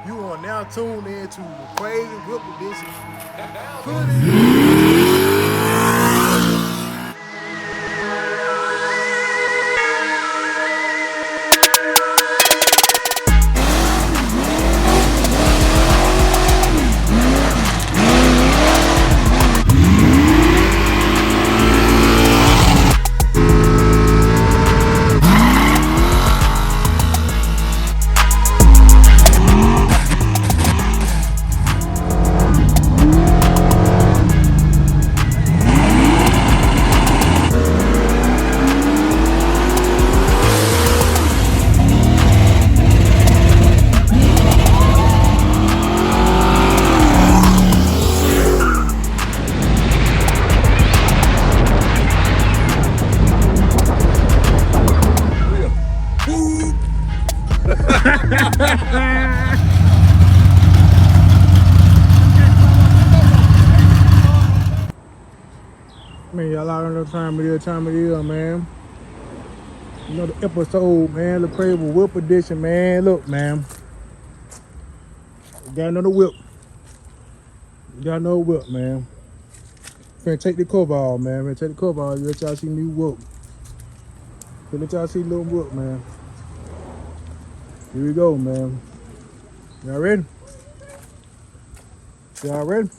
You are now tuned into the Crazy Whip Edition. Put it. Man, y'all out on the time it is, man. Another episode, man. The Crazy Whip Edition, man. Look, man. Got another whip. Got another whip, man. Finna take the cover off, man. Finna take the cover off. Let y'all see new whip. Let y'all see little whip, man. Here we go, man. Y'all ready? Y'all ready?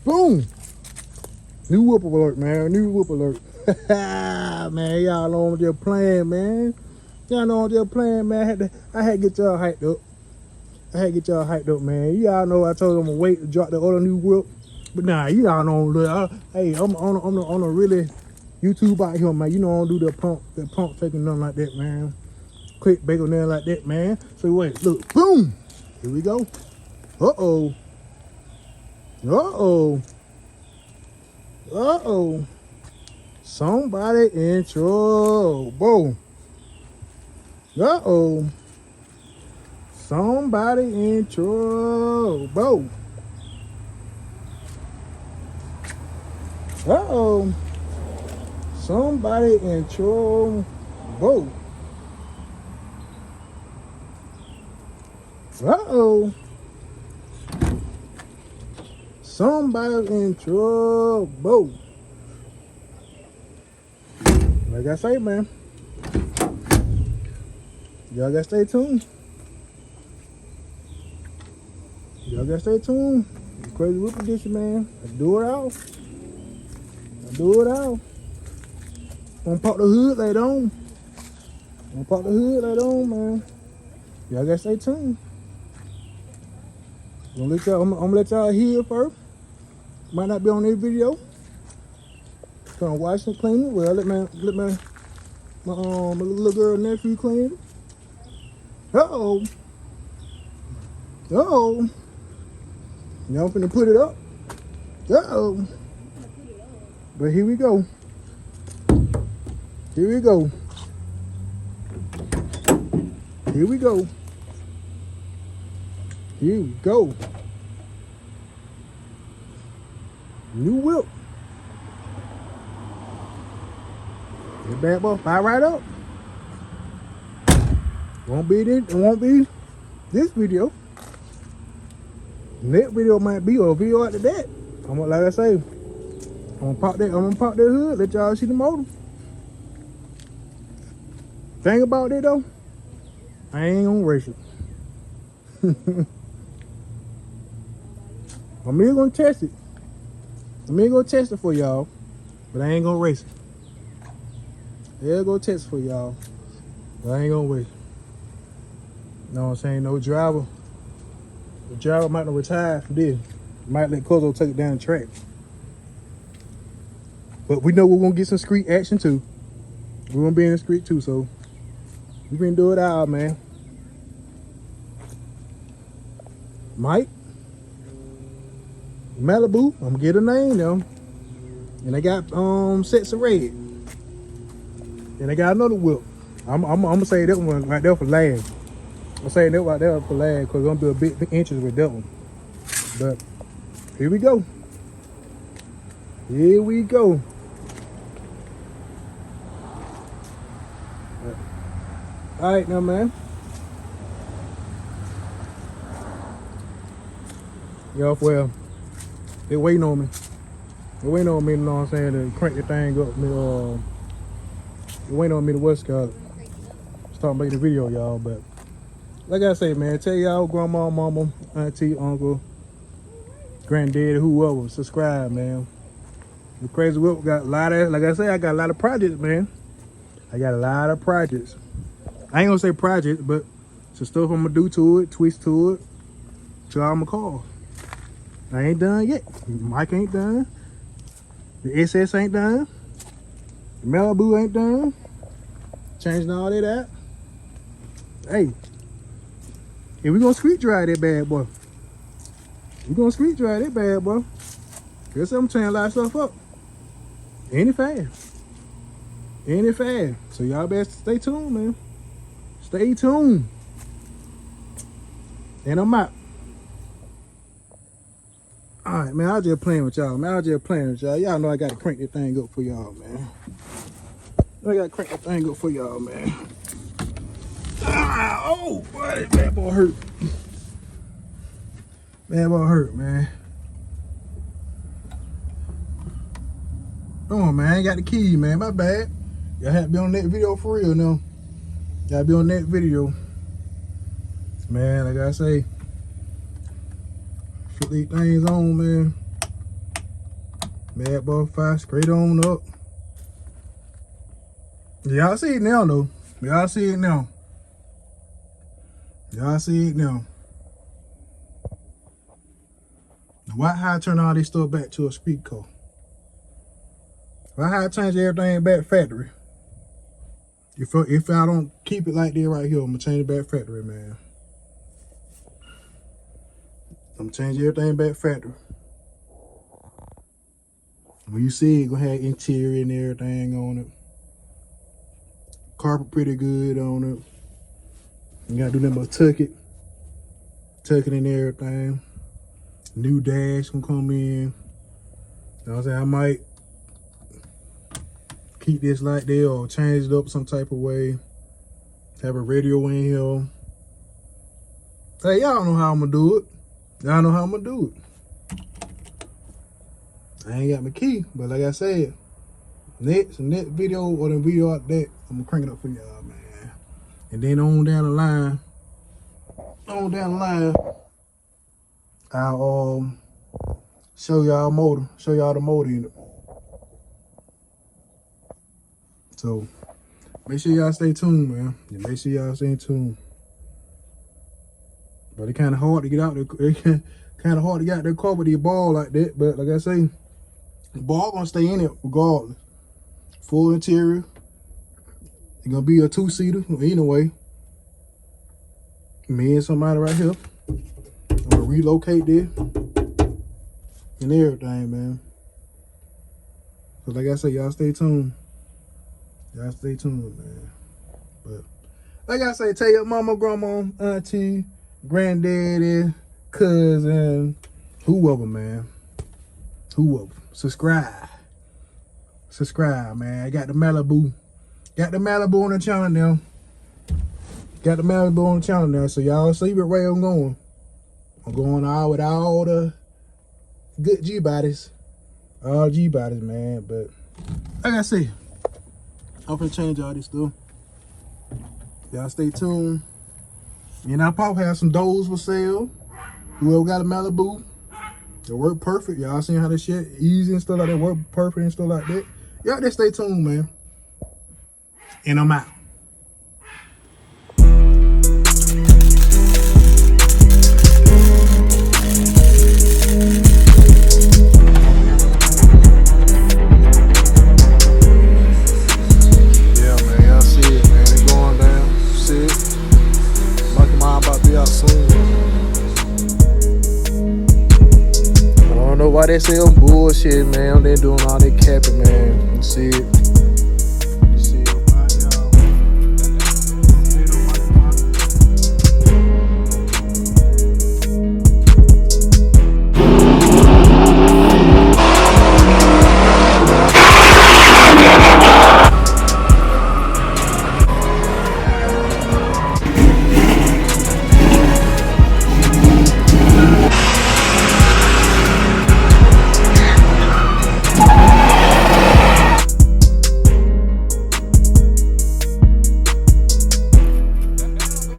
Boom! New whip alert, man. New whip alert. Man, y'all know I'm just playing, man. Y'all know I'm just playing, man. I had to get y'all hyped up. Man. Y'all know I told them to wait to drop the other new whip. But nah, y'all know, look, hey, I'm on a really YouTube out here, man. You know I don't do the pump faking nothing like that, man. Quick bake on there like that, man. So wait, look, boom! Here we go. Uh-oh. Uh-oh. Uh-oh. Somebody in trouble. Uh-oh. Somebody in trouble. Uh-oh. Somebody in trouble. Uh-oh. Somebody in trouble. Like I say, man. Y'all gotta stay tuned. Crazy Whip Edition, man. I do it all. Gonna pop the hood later on. Man. Y'all gotta stay tuned. I'm gonna let y'all hear it first. Might not be on this video. Gonna wash and clean it. Well, let my little girl nephew clean it. Uh-oh. Y'all finna put it up. Uh-oh. But here we go. New whip. That bad boy fire right up. Won't be this video. Next video might be a video after that. Like I say, I'm gonna pop that hood, let y'all see the motor. Thing about it though, I ain't gonna race it. I'm even gonna test it. For y'all, but I ain't gonna race it. Yeah, go test for y'all, but I ain't gonna race it. You know what I'm saying? No driver. The driver might not retire for this. Might let Kozo take it down the track. But we know we're gonna get some street action too. We're gonna be in the street too, so we can do it out, man. Mike, Malibu, I'm gonna get a name though. And I got sets of red. And I got another whip. I'm gonna say that one right there for last. I'm saying that right there for last because I'm gonna do a big interest with that one. But here we go. Alright now, man. Y'all, well, they waiting on me. They waiting on me, you know what I'm saying, to crank the thing up. They waiting on me to what's called. Start making the video, y'all. But like I say, man, tell y'all grandma, mama, auntie, uncle, granddaddy, whoever, subscribe, man. The Crazy Whip got a lot of, like I say, I got a lot of projects, man. I got a lot of projects. I ain't gonna say projects, but some stuff I'm gonna do to it, twist to it, till I'm gonna call. I ain't done yet. Mike ain't done. The SS ain't done. The Malibu ain't done. Changing all of that. Hey, if we gonna street drive that bad boy. We gonna street drive that bad boy. Guess I'm tearing a lot of stuff up. Ain't it fast? Ain't it fast? So y'all better stay tuned, man. Stay tuned. And I'm out. Alright, man, I was just playing with y'all, man. I was just playing with y'all. Y'all know I gotta crank that thing up for y'all, man. I gotta crank that thing up for y'all, man. Ah, oh, boy, that bad boy hurt. Bad boy hurt, man. Come on, man. I ain't got the key, man. My bad. Y'all have to be on that video for real now. Y'all be on that video. Man, like I say, put these things on, man. Bad boy 5 straight on up. Y'all see it now, though. Y'all see it now. Y'all see it now. Why how I turn all this stuff back to a speed car? Why how I change everything back factory? If I don't keep it like that right here, I'm gonna change it back factory, man. I'm changing everything back factory. When you see it, gonna have interior and everything on it. Carpet pretty good on it. You gotta do nothing but tuck it and everything. New dash gonna come in. You know what I'm saying? I might keep this like that or change it up some type of way. Have a radio in here. Hey, y'all know how I'm gonna do it. Y'all know how I'm gonna do it. I ain't got my key, but like I said, next video or the video out there, I'm gonna crank it up for y'all, man. And then on down the line, I'll show y'all the motor in it. So make sure y'all stay tuned, man. Yeah, make sure y'all stay tuned. But it's kind of hard to get out there. It's kind of hard to get out there car with the ball like that. But like I say, the ball gonna stay in it regardless. Full interior. It's gonna be a 2-seater anyway. Me and somebody right here. I'm gonna relocate this and everything, man. So like I said, y'all stay tuned. Y'all stay tuned, man. But like I say, tell your mama, grandma, auntie, granddaddy, cousin, whoever, man. Whoever. Subscribe. Subscribe, man. I got the Malibu. Got the Malibu on the channel now. Got the Malibu on the channel now. So y'all see what way I'm going. I'm going all with all the good G-bodies. All G-bodies, man. But like I say, I'm finna change all this stuff. Y'all stay tuned. And I'll probably have some doors for sale. Whoever got a Malibu, it work perfect. Y'all seen how this shit easy and stuff like that, work perfect and stuff like that. Y'all just stay tuned, man. And I'm out. Why they say I'm bullshit, man? They doing all that capping, man. You see it.